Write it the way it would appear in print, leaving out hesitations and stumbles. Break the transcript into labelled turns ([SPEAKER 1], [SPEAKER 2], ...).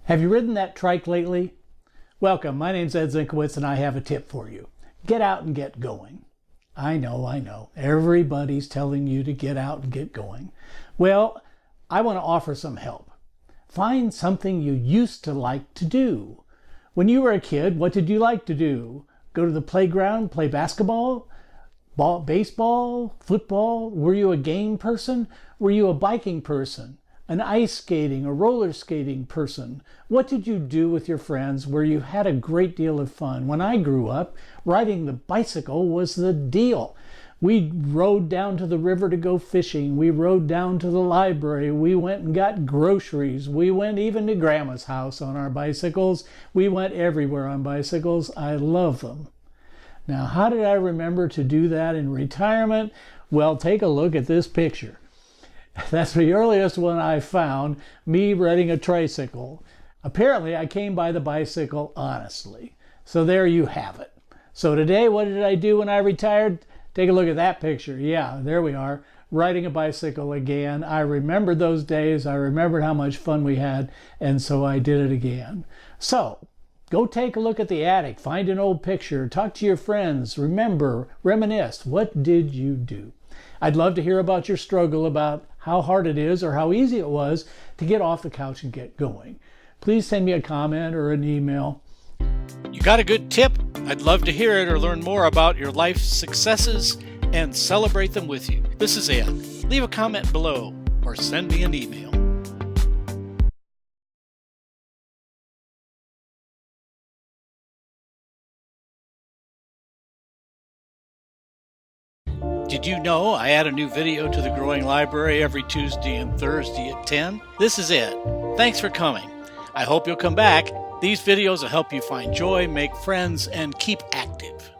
[SPEAKER 1] Have you ridden that trike lately? Welcome, my name's Ed Zinkiewicz and I have a tip for you. Get out and get going. I know. Everybody's telling you to get out and get going. Well, I want to offer some help. Find something you used to like to do. When you were a kid, what did you like to do? Go to the playground, play basketball, baseball, football? Were you a game person? Were you a biking person? An ice skating or roller skating person? What did you do with your friends where you had a great deal of fun? When I grew up, riding the bicycle was the deal. We rode down to the river to go fishing. We rode down to the library. We went and got groceries. We went even to Grandma's house on our bicycles. We went everywhere on bicycles. I love them. Now, how did I remember to do that in retirement? Well, take a look at this picture. That's the earliest one I found, me riding a tricycle. Apparently, I came by the bicycle honestly. So there you have it. So today, what did I do when I retired? Take a look at that picture. Yeah, there we are, riding a bicycle again. I remembered those days. I remembered how much fun we had, and so I did it again. So, go take a look at the attic, find an old picture, talk to your friends, remember, reminisce. What did you do? I'd love to hear about your struggle, about how hard it is or how easy it was to get off the couch and get going. Please send me a comment or an email.
[SPEAKER 2] You got a good tip? I'd love to hear it or learn more about your life's successes and celebrate them with you. This is Ed. Leave a comment below or send me an email. Did you know I add a new video to the Growing Library every Tuesday and Thursday at 10? This is Ed. Thanks for coming. I hope you'll come back. These videos will help you find joy, make friends, and keep active.